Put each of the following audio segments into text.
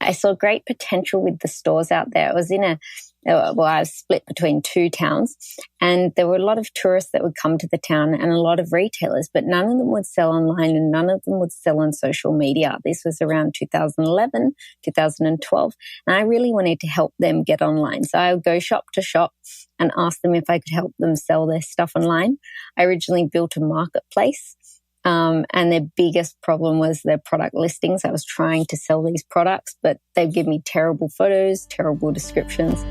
I saw great potential with the stores out there. I was I was split between two towns, and there were a lot of tourists that would come to the town and a lot of retailers, but none of them would sell online and none of them would sell on social media. This was around 2011, 2012, and I really wanted to help them get online. So I would go shop to shop and ask them if I could help them sell their stuff online. I originally built a marketplace. And their biggest problem was their product listings. I was trying to sell these products, but they'd give me terrible photos, terrible descriptions.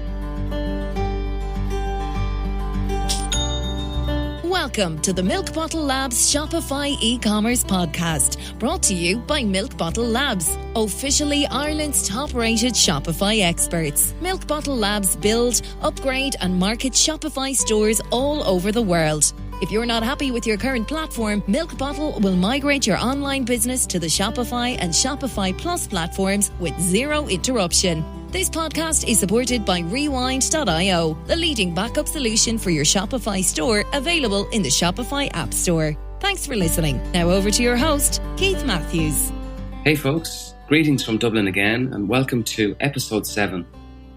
Welcome to the Milk Bottle Labs Shopify e-commerce podcast, brought to you by Milk Bottle Labs, officially Ireland's top-rated Shopify experts. Milk Bottle Labs build, upgrade and market Shopify stores all over the world. If you're not happy with your current platform, Milk Bottle will migrate your online business to the Shopify and Shopify Plus platforms with zero interruption. This podcast is supported by Rewind.io, the leading backup solution for your Shopify store, available in the Shopify App Store. Thanks for listening. Now over to your host, Keith Matthews. Hey folks, greetings from Dublin again, and welcome to episode 7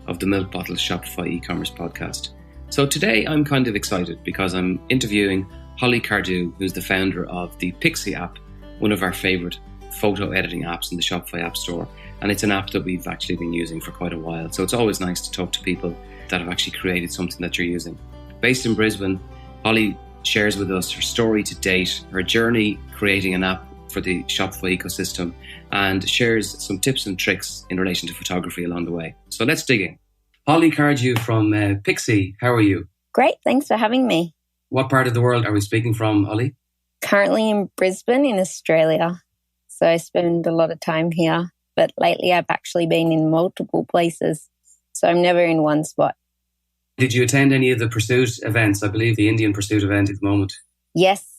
of the Milk Bottle Shopify e-commerce podcast. So today I'm kind of excited because I'm interviewing Holly Cardew, who's the founder of the Pixc app, one of our favourite photo editing apps in the Shopify App Store. And it's an app that we've actually been using for quite a while. So it's always nice to talk to people that have actually created something that you're using. Based in Brisbane, Holly shares with us her story to date, her journey creating an app for the Shopify ecosystem, and shares some tips and tricks in relation to photography along the way. So let's dig in. Holly Cardew from Pixc, how are you? Great, thanks for having me. What part of the world are we speaking from, Holly? Currently in Brisbane in Australia. So I spend a lot of time here, but lately I've actually been in multiple places. So I'm never in one spot. Did you attend any of the Pursuit events? I believe the Indian Pursuit event at the moment. Yes,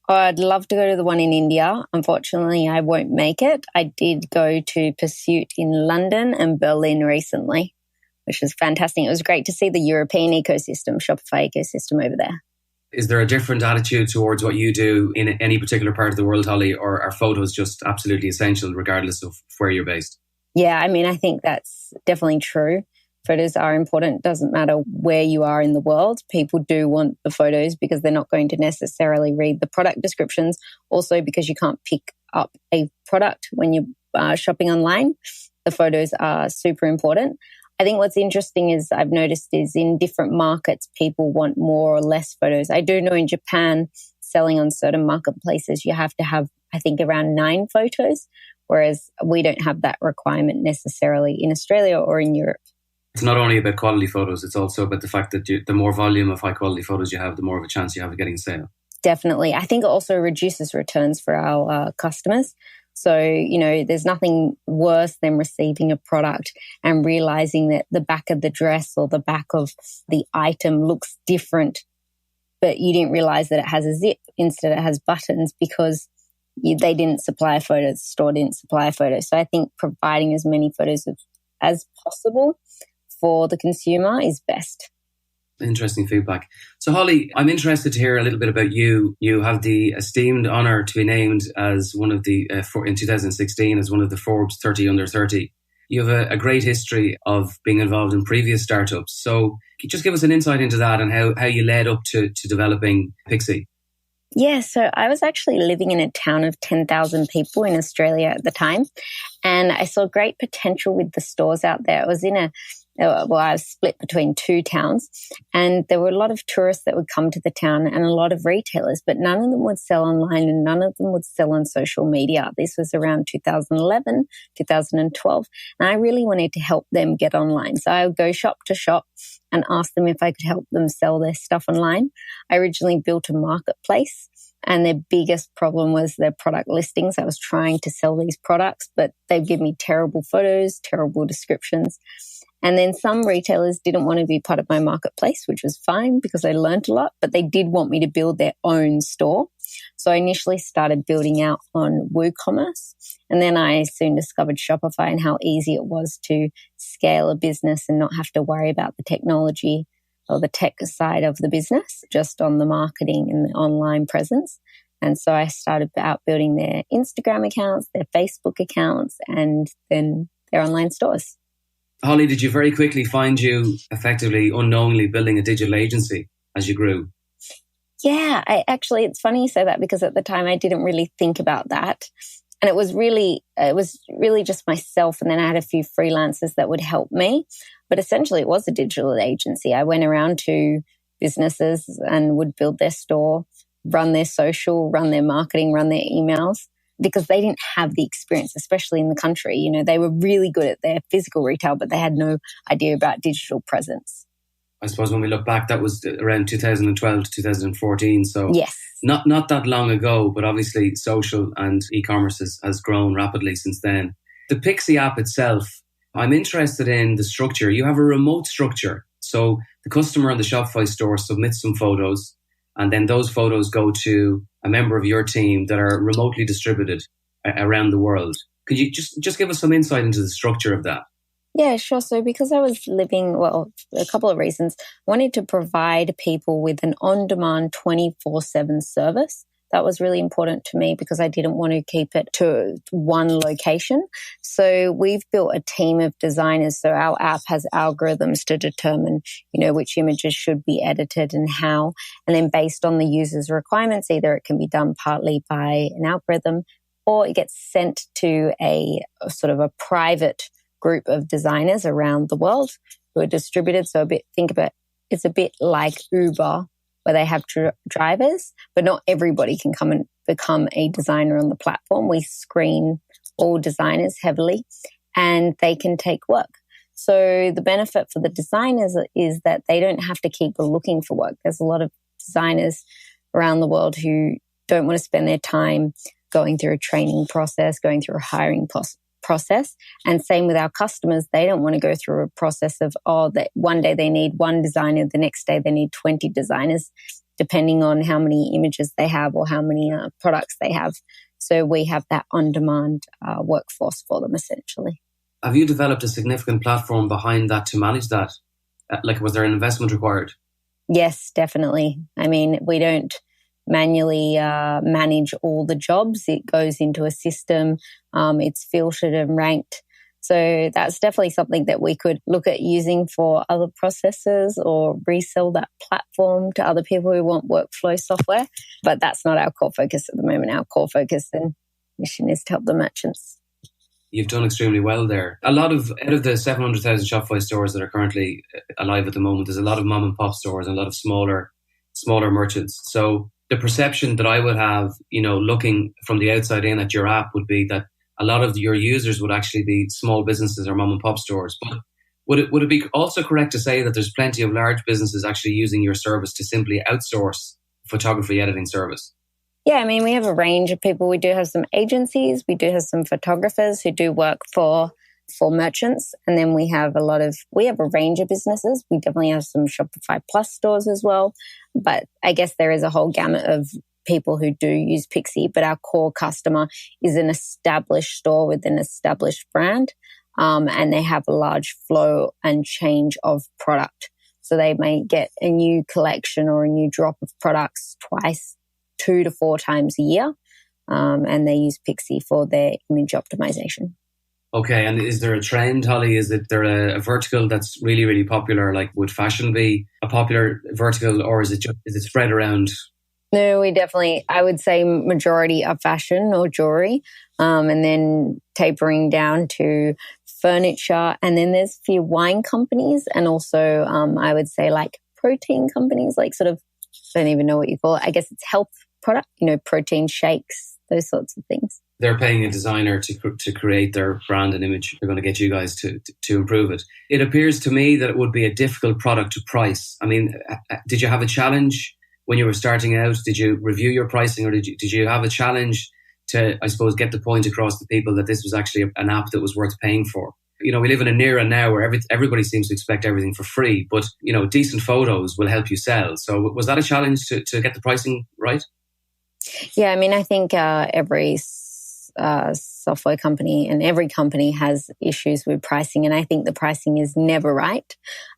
I'd love to go to the one in India. Unfortunately, I won't make it. I did go to Pursuit in London and Berlin recently, which was fantastic. It was great to see the European ecosystem, Shopify ecosystem over there. Is there a different attitude towards what you do in any particular part of the world, Holly, or are photos just absolutely essential regardless of where you're based? Yeah, I mean, I think that's definitely true. Photos are important. It doesn't matter where you are in the world. People do want the photos because they're not going to necessarily read the product descriptions. Also, because you can't pick up a product when you're shopping online. The photos are super important. I think what's interesting is I've noticed is in different markets, people want more or less photos. I do know in Japan, selling on certain marketplaces, you have to have, I think, around 9 photos, whereas we don't have that requirement necessarily in Australia or in Europe. It's not only about quality photos, it's also about the fact that the more volume of high quality photos you have, the more of a chance you have of getting a sale. Definitely. I think it also reduces returns for our customers. So, you know, there's nothing worse than receiving a product and realizing that the back of the dress or the back of the item looks different, but you didn't realize that it has a zip instead it has buttons because they didn't supply a photo, the store didn't supply a photo. So I think providing as many photos as possible for the consumer is best. Interesting feedback. So Holly, I'm interested to hear a little bit about you. You have the esteemed honour to be named as one of the, in 2016, as one of the Forbes 30 under 30. You have a great history of being involved in previous startups. So can you just give us an insight into that and how you led up to developing Pixc? Yeah, so I was actually living in a town of 10,000 people in Australia at the time, and I saw great potential with the stores out there. I was I was split between two towns, and there were a lot of tourists that would come to the town and a lot of retailers, but none of them would sell online and none of them would sell on social media. This was around 2011, 2012, and I really wanted to help them get online. So I would go shop to shop and ask them if I could help them sell their stuff online. I originally built a marketplace, and their biggest problem was their product listings. I was trying to sell these products, but they'd give me terrible photos, terrible descriptions. And then some retailers didn't want to be part of my marketplace, which was fine because I learned a lot, but they did want me to build their own store. So I initially started building out on WooCommerce, and then I soon discovered Shopify and how easy it was to scale a business and not have to worry about the technology or the tech side of the business, just on the marketing and the online presence. And so I started out building their Instagram accounts, their Facebook accounts, and then their online stores. Holly, did you very quickly find you effectively unknowingly building a digital agency as you grew? Yeah, it's funny you say that, because at the time I didn't really think about that. And it was really just myself. And then I had a few freelancers that would help me. But essentially it was a digital agency. I went around to businesses and would build their store, run their social, run their marketing, run their emails, because they didn't have the experience, especially in the country. You know, they were really good at their physical retail, but they had no idea about digital presence. I suppose when we look back, that was around 2012 to 2014. So yes, not that long ago, but obviously social and e-commerce has grown rapidly since then. The Pixc app itself, I'm interested in the structure. You have a remote structure. So the customer on the Shopify store submits some photos, and then those photos go to a member of your team that are remotely distributed around the world. Could you just give us some insight into the structure of that? Yeah, sure. So because I was a couple of reasons. I wanted to provide people with an on-demand 24/7 service. That was really important to me because I didn't want to keep it to one location. So we've built a team of designers. So our app has algorithms to determine, which images should be edited and how. And then based on the user's requirements, either it can be done partly by an algorithm or it gets sent to a sort of a private group of designers around the world who are distributed. So it's a bit like Uber, where they have drivers, but not everybody can come and become a designer on the platform. We screen all designers heavily and they can take work. So the benefit for the designers is that they don't have to keep looking for work. There's a lot of designers around the world who don't want to spend their time going through a training process, going through a hiring process. And same with our customers. They don't want to go through a process of, that one day they need one designer, the next day they need 20 designers, depending on how many images they have or how many products they have. So we have that on-demand workforce for them, essentially. Have you developed a significant platform behind that to manage that? Was there an investment required? Yes, definitely. I mean, we don't manually manage all the jobs. It goes into a system. It's filtered and ranked. So that's definitely something that we could look at using for other processes or resell that platform to other people who want workflow software. But that's not our core focus at the moment. Our core focus and mission is to help the merchants. You've done extremely well there. Out of the 700,000 Shopify stores that are currently alive at the moment, there's a lot of mom and pop stores and a lot of smaller merchants. So the perception that I would have, looking from the outside in at your app would be that a lot of your users would actually be small businesses or mom and pop stores. But would it be also correct to say that there's plenty of large businesses actually using your service to simply outsource photography editing service? Yeah, I mean, we have a range of people. We do have some agencies. We do have some photographers who do work for merchants. And then we have a range of businesses. We definitely have some Shopify Plus stores as well. But I guess there is a whole gamut of people who do use Pixc, but our core customer is an established store with an established brand. And they have a large flow and change of product. So they may get a new collection or a new drop of products twice, 2 to 4 times a year. And they use Pixc for their image optimization. Okay, and is there a trend, Holly? Is there a vertical that's really, really popular? Like, would fashion be a popular vertical, or is it spread around? No, I would say majority are fashion or jewelry, and then tapering down to furniture. And then there's a few wine companies and also I would say like protein companies, like sort of, I don't even know what you call it. I guess it's health product, protein shakes, those sorts of things. They're paying a designer to create their brand and image. They're going to get you guys to improve it. It appears to me that it would be a difficult product to price. I mean, did you have a challenge when you were starting out? Did you review your pricing, or did you have a challenge to, I suppose, get the point across to people that this was actually an app that was worth paying for? We live in an era now where everybody seems to expect everything for free, but, decent photos will help you sell. So was that a challenge to get the pricing right? Yeah, I mean, I think every software company and every company has issues with pricing. And I think the pricing is never right.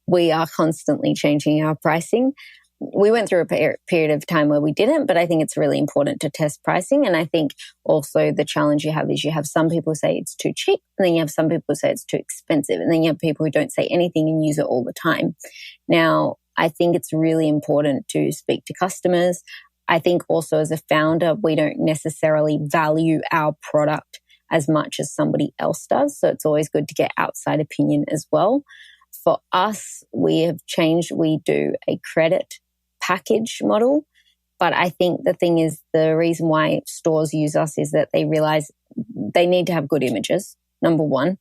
We are constantly changing our pricing. we went through a period of time where we didn't, but I think it's really important to test pricing. And I think also the challenge you have is you have some people say it's too cheap, and then you have some people say it's too expensive, and then you have people who don't say anything and use it all the time. Now, I think it's really important to speak to customers. I think also as a founder, we don't necessarily value our product as much as somebody else does. So it's always good to get outside opinion as well. For us, we have changed. We do a credit package model. But I think the thing is, the reason why stores use us is that they realize they need to have good images, number one.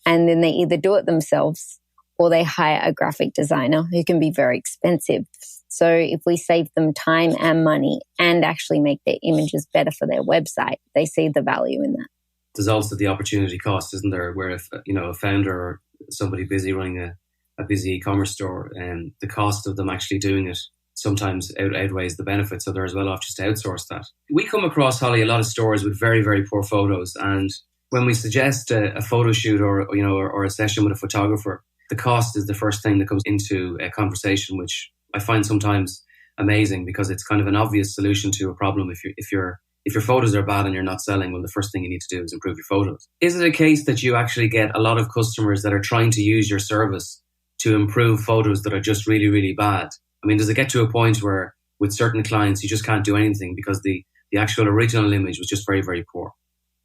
And then they either do it themselves or they hire a graphic designer who can be very expensive. So if we save them time and money and actually make their images better for their website, they see the value in that. There's also the opportunity cost, isn't there? Where if a founder or somebody busy running a busy e-commerce store, and the cost of them actually doing it sometimes outweighs the benefits. So they're as well off just to outsource that. We come across, Holly, a lot of stores with very, very poor photos, and when we suggest a photo shoot or a session with a photographer, the cost is the first thing that comes into a conversation, which I find sometimes amazing because it's kind of an obvious solution to a problem. If your photos are bad and you're not selling, well, the first thing you need to do is improve your photos. Is it a case that you actually get a lot of customers that are trying to use your service to improve photos that are just really, really bad? I mean, does it get to a point where with certain clients you just can't do anything because the actual original image was just very, very poor?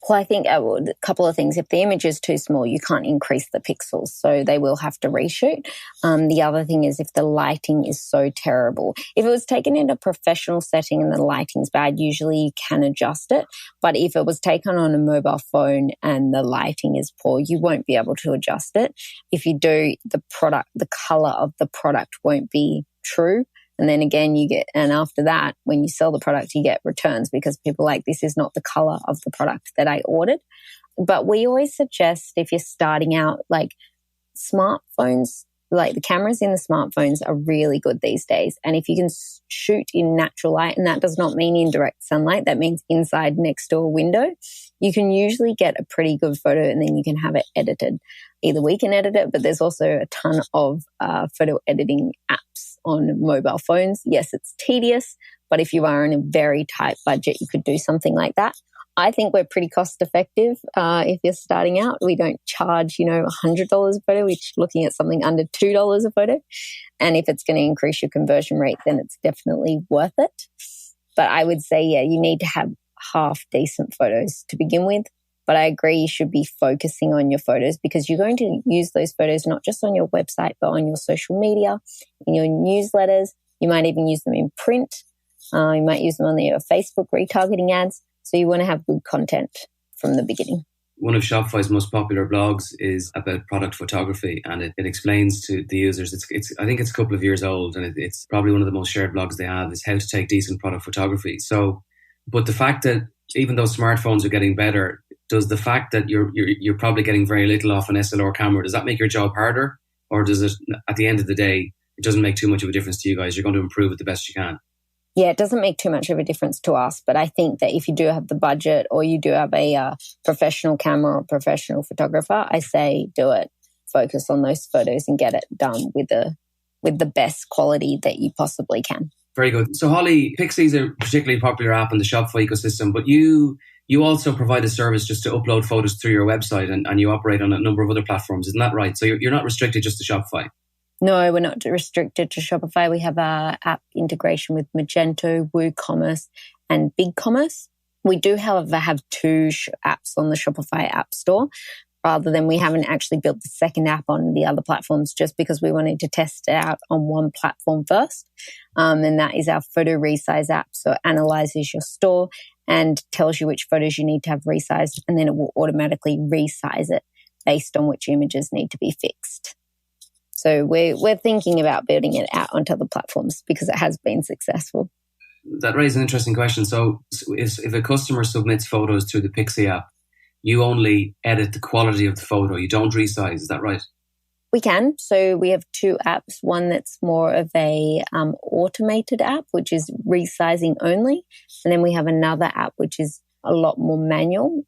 Well, I think a couple of things. If the image is too small, you can't increase the pixels, so they will have to reshoot. The other thing is if the lighting is so terrible. If it was taken in a professional setting and the lighting's bad, usually you can adjust it. But if it was taken on a mobile phone and the lighting is poor, you won't be able to adjust it. If you do, the color of the product won't be true. And then again, and after that, when you sell the product, you get returns because people are like, this is not the color of the product that I ordered. But we always suggest if you're starting out, like smartphones, like the cameras in the smartphones are really good these days. And if you can shoot in natural light, and that does not mean in direct sunlight, that means inside next to a window, you can usually get a pretty good photo and then you can have it edited. Either we can edit it, but there's also a ton of photo editing apps on mobile phones. Yes, it's tedious, but if you are in a very tight budget, you could do something like that. I think we're pretty cost effective if you're starting out. We don't charge, $100 a photo. We're looking at something under $2 a photo. And if it's going to increase your conversion rate, then it's definitely worth it. But I would say, you need to have half decent photos to begin with. But I agree you should be focusing on your photos because you're going to use those photos not just on your website, but on your social media, in your newsletters. You might even use them in print. You might use them on your Facebook retargeting ads. So you want to have good content from the beginning. One of Shopify's most popular blogs is about product photography, and it explains to the users, I think it's a couple of years old, and it's probably one of the most shared blogs they have, is how to take decent product photography. So, but the fact that even though smartphones are getting better, does the fact that you're probably getting very little off an SLR camera, does that make your job harder? Or does it, at the end of the day, it doesn't make too much of a difference to you guys? You're going to improve it the best you can. Yeah, it doesn't make too much of a difference to us. But I think that if you do have the budget or you do have a professional camera or professional photographer, I say do it. Focus on those photos and get it done with the best quality that you possibly can. Very good. So Holly, Pixc is a particularly popular app in the Shopify ecosystem, but you also provide a service just to upload photos through your website and you operate on a number of other platforms. Isn't that right? So you're not restricted just to Shopify? No, we're not restricted to Shopify. We have our app integration with Magento, WooCommerce and BigCommerce. We do, however, have two apps on the Shopify App Store. Rather than we haven't actually built the second app on the other platforms just because we wanted to test it out on one platform first. And that is our photo resize app. So it analyzes your store and tells you which photos you need to have resized, and then it will automatically resize it based on which images need to be fixed. So we're thinking about building it out onto other platforms because it has been successful. That raises an interesting question. So if a customer submits photos through the Pixc app, you only edit the quality of the photo. You don't resize. Is that right? We can. So we have two apps. One that's more of a automated app, which is resizing only. And then we have another app, which is a lot more manual.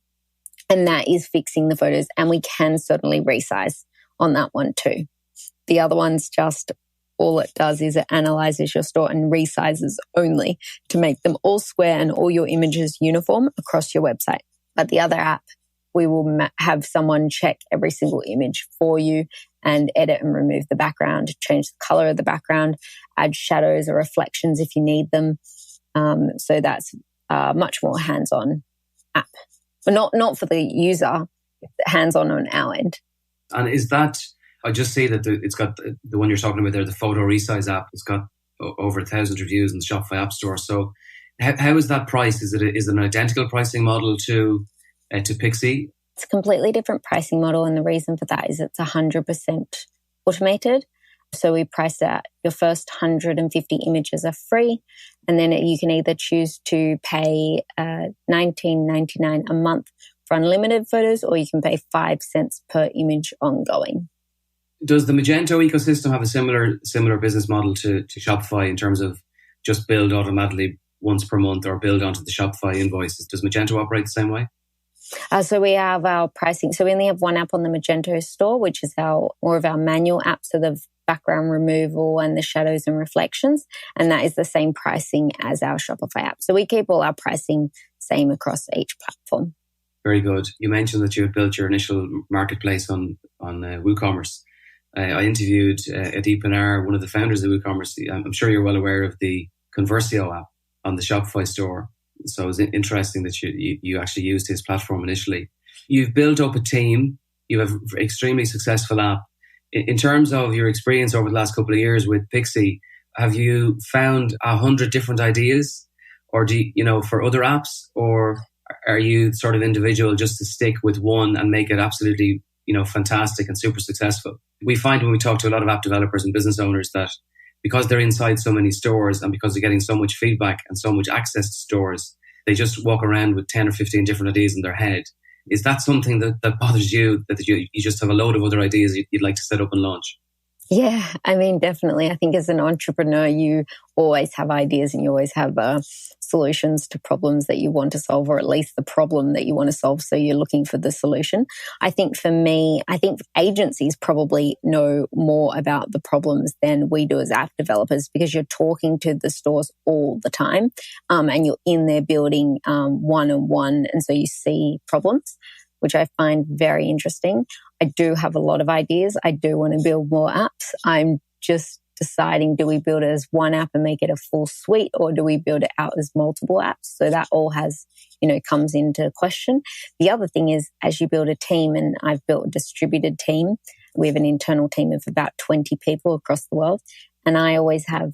And that is fixing the photos. And we can certainly resize on that one too. The other one's just all it does is it analyzes your store and resizes only to make them all square and all your images uniform across your website. But the other app, we will have someone check every single image for you and edit and remove the background, change the color of the background, add shadows or reflections if you need them. So that's a much more hands-on app. But not for the user, hands-on on our end. And is that, I just see that it's got the one you're talking about there, the photo resize app. It's got over 1,000 reviews in the Shopify App Store. So how is that priced? Is it an identical pricing model to Pixc? It's a completely different pricing model. And the reason for that is it's 100% automated. So we price that your first 150 images are free. And then you can either choose to pay $19.99 a month for unlimited photos, or you can pay 5 cents per image ongoing. Does the Magento ecosystem have a similar business model to Shopify in terms of just billed automatically once per month or billed onto the Shopify invoices? Does Magento operate the same way? So we have our pricing. So we only have one app on the Magento store, which is more of our manual app. So the background removal and the shadows and reflections. And that is the same pricing as our Shopify app. So we keep all our pricing same across each platform. Very good. You mentioned that you had built your initial marketplace on WooCommerce. I interviewed Adip Panar, one of the founders of WooCommerce. I'm sure you're well aware of the Conversio app on the Shopify store. So it was interesting that you actually used his platform initially. You've built up a team. You have an extremely successful app. In terms of your experience over the last couple of years with Pixc, have you found 100 different ideas, or for other apps, or are you sort of individual just to stick with one and make it absolutely, fantastic and super successful? We find when we talk to a lot of app developers and business owners that because they're inside so many stores and because they're getting so much feedback and so much access to stores, they just walk around with 10 or 15 different ideas in their head. Is that something that bothers you, that you just have a load of other ideas you'd like to set up and launch? Yeah, definitely. I think as an entrepreneur, you always have ideas and you always have solutions to problems that you want to solve, or at least the problem that you want to solve. So you're looking for the solution. I think for me, agencies probably know more about the problems than we do as app developers, because you're talking to the stores all the time and you're in there building one-on-one. And so you see problems, which I find very interesting. I do have a lot of ideas. I do want to build more apps. I'm just deciding, do we build it as one app and make it a full suite, or do we build it out as multiple apps? So that all has, comes into question. The other thing is, as you build a team, and I've built a distributed team, we have an internal team of about 20 people across the world. And I always have,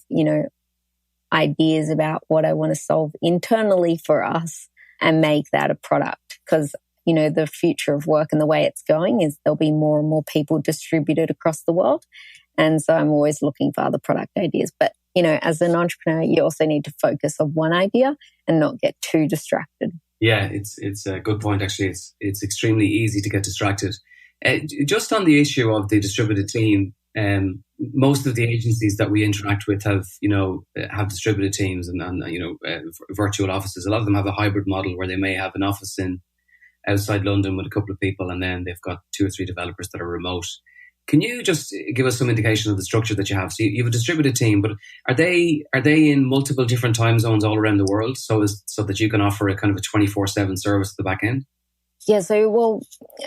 ideas about what I want to solve internally for us and make that a product. Because the future of work and the way it's going is there'll be more and more people distributed across the world. And so I'm always looking for other product ideas. But, as an entrepreneur, you also need to focus on one idea and not get too distracted. Yeah, it's a good point, actually. It's extremely easy to get distracted. Just on the issue of the distributed team, most of the agencies that we interact with have distributed teams and virtual offices. A lot of them have a hybrid model where they may have an office outside London with a couple of people, and then they've got 2 or 3 developers that are remote. Can you just give us some indication of the structure that you have? So you have a distributed team, but are they in multiple different time zones all around the world, so that you can offer a kind of a 24/7 service at the back end? Yeah,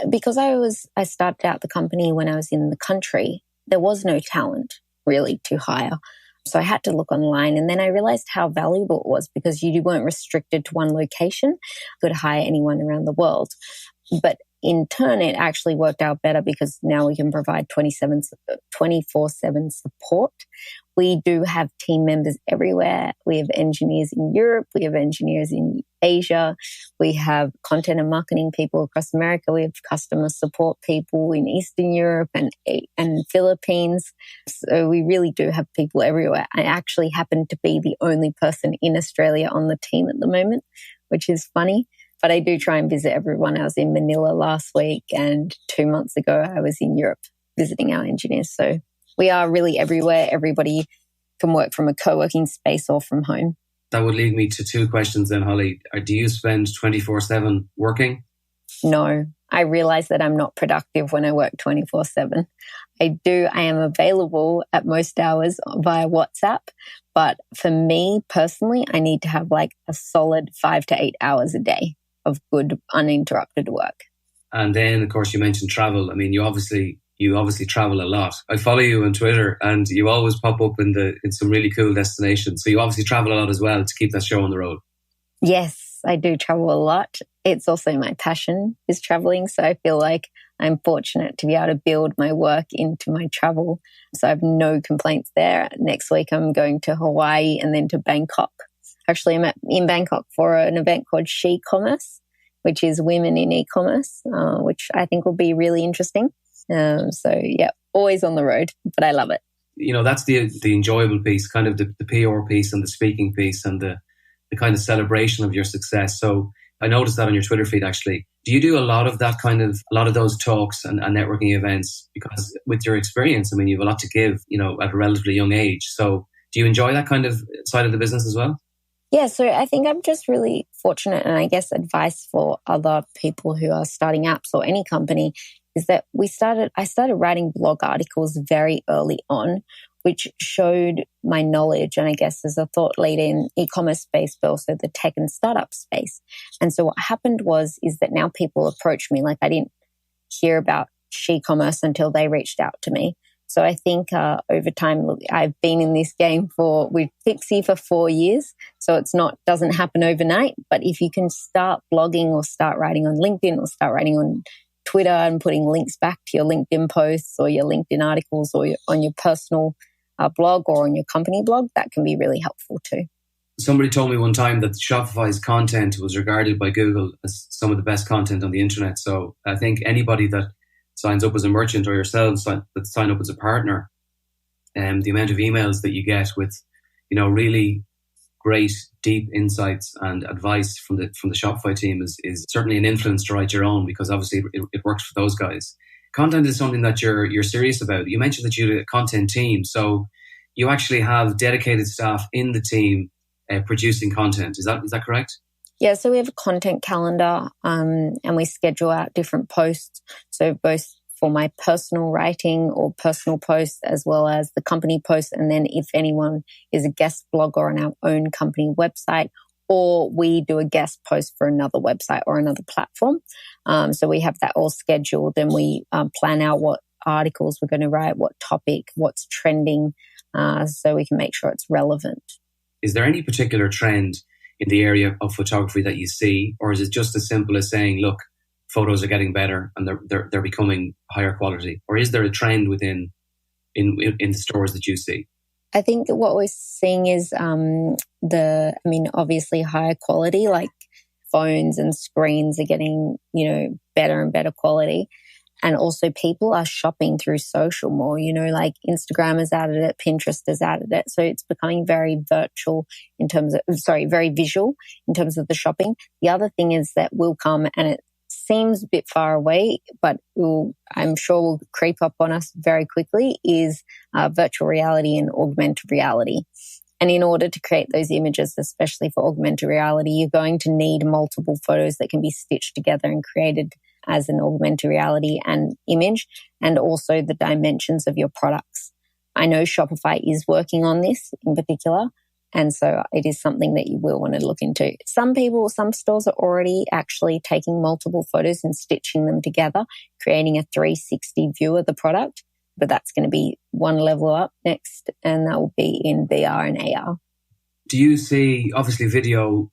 because I started out the company when I was in the country, there was no talent really to hire. So I had to look online, and then I realized how valuable it was because you weren't restricted to one location. You could hire anyone around the world. But in turn, it actually worked out better because now we can provide 24/7 support. We do have team members everywhere. We have engineers in Europe. We have engineers in Asia. We have content and marketing people across America. We have customer support people in Eastern Europe and Philippines. So we really do have people everywhere. I actually happen to be the only person in Australia on the team at the moment, which is funny. But I do try and visit everyone. I was in Manila last week, and 2 months ago I was in Europe visiting our engineers. So we are really everywhere. Everybody can work from a co-working space or from home. That would lead me to 2 questions then, Holly. Do you spend 24/7 working? No, I realize that I'm not productive when I work 24/7. I am available at most hours via WhatsApp, but for me personally, I need to have like a solid 5 to 8 hours a day of good uninterrupted work. And then, of course, you mentioned travel. I mean, you obviously travel a lot. I follow you on Twitter, and you always pop up in some really cool destinations. So you obviously travel a lot as well to keep that show on the road. Yes, I do travel a lot. It's also my passion is traveling. So I feel like I'm fortunate to be able to build my work into my travel. So I have no complaints there. Next week, I'm going to Hawaii and then to Bangkok. Actually, I'm in Bangkok for an event called She Commerce, which is women in e-commerce, which I think will be really interesting. So yeah, always on the road, but I love it. You know, that's the enjoyable piece, kind of the PR piece and the speaking piece and the kind of celebration of your success. So I noticed that on your Twitter feed, actually. Do you do a lot of those talks and networking events? Because with your experience, I mean, you have a lot to give, you know, at a relatively young age. So do you enjoy that kind of side of the business as well? Yeah, so I think I'm just really fortunate, and I guess advice for other people who are starting apps or any company is that I started writing blog articles very early on, which showed my knowledge and I guess as a thought leader in e-commerce space, but also the tech and startup space. And so what happened is that now people approach me. Like I didn't hear about she-commerce until they reached out to me. So I think over time, look, I've been in this game with Pixc for 4 years. So doesn't happen overnight. But if you can start blogging or start writing on LinkedIn or start writing on Twitter and putting links back to your LinkedIn posts or your LinkedIn articles or on your personal blog or on your company blog, that can be really helpful too. Somebody told me one time that Shopify's content was regarded by Google as some of the best content on the internet. So I think anybody that signs up as a merchant or yourselves that sign up as a partner, the amount of emails that you get with, you know, really great, deep insights and advice from the Shopify team is certainly an influence to write your own, because obviously it works for those guys. Content is something that you're serious about. You mentioned that you had a content team, so you actually have dedicated staff in the team producing content. Is that correct? Yeah, so we have a content calendar and we schedule out different posts. So both for my personal writing or personal posts as well as the company posts. And then if anyone is a guest blogger on our own company website, or we do a guest post for another website or another platform. So we have that all scheduled and we plan out what articles we're going to write, what topic, what's trending, so we can make sure it's relevant. Is there any particular trend in the area of photography that you see, or is it just as simple as saying, look, photos are getting better and they're becoming higher quality? Or is there a trend within in the stores that you see? I think that what we're seeing is obviously higher quality, like phones and screens are getting, better and better quality. And also people are shopping through social more, like Instagram has added it, Pinterest has added it. So it's becoming very very visual in terms of the shopping. The other thing is that will come, and it seems a bit far away, but I'm sure will creep up on us very quickly, is virtual reality and augmented reality. And in order to create those images, especially for augmented reality, you're going to need multiple photos that can be stitched together and created as an augmented reality and image, and also the dimensions of your products. I know Shopify is working on this in particular, and so it is something that you will want to look into. Some stores are already actually taking multiple photos and stitching them together, creating a 360 view of the product, but that's going to be one level up next, and that will be in VR and AR. Do you see, obviously video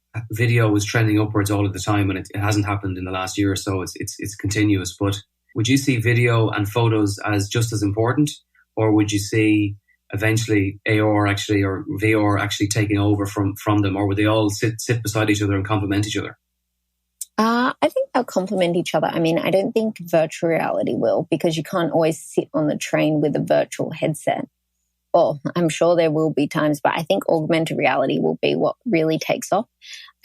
is trending upwards all of the time, and it hasn't happened in the last year or so. It's continuous. But would you see video and photos as just as important, or would you see eventually AR actually or VR actually taking over from them, or would they all sit beside each other and complement each other? I think they'll complement each other. I mean, I don't think virtual reality will, because you can't always sit on the train with a virtual headset. Well, I'm sure there will be times, but I think augmented reality will be what really takes off.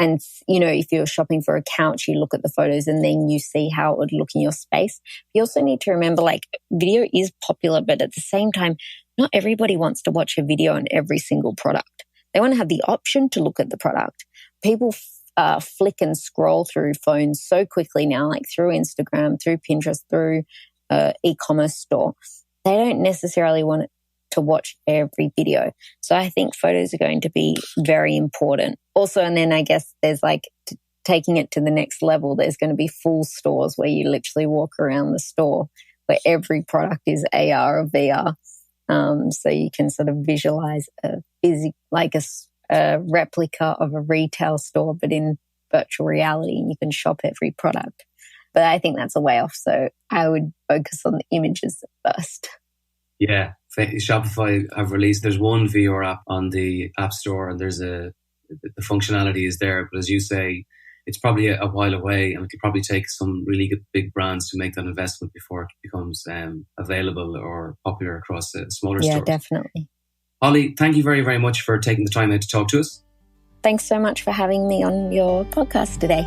And, if you're shopping for a couch, you look at the photos and then you see how it would look in your space. You also need to remember, video is popular, but at the same time, not everybody wants to watch a video on every single product. They want to have the option to look at the product. People flick and scroll through phones so quickly now, like through Instagram, through Pinterest, through e-commerce store. They don't necessarily want to watch every video. So I think photos are going to be very important. Also, and then I guess there's like taking it to the next level, there's going to be full stores where you literally walk around the store where every product is AR or VR. So you can sort of visualize a replica of a retail store, but in virtual reality, and you can shop every product. But I think that's a way off. So I would focus on the images first. Yeah. Shopify have released, there's one VR app on the App Store, and the functionality is there. But as you say, it's probably a while away, and it could probably take some really good big brands to make that investment before it becomes available or popular across smaller stores. Yeah, definitely. Holly, thank you very, very much for taking the time out to talk to us. Thanks so much for having me on your podcast today.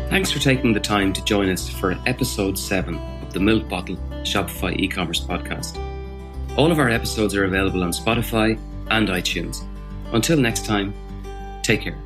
Thanks for taking the time to join us for episode 7 of the Milk Bottle Shopify e-commerce podcast. All of our episodes are available on Spotify and iTunes. Until next time, take care.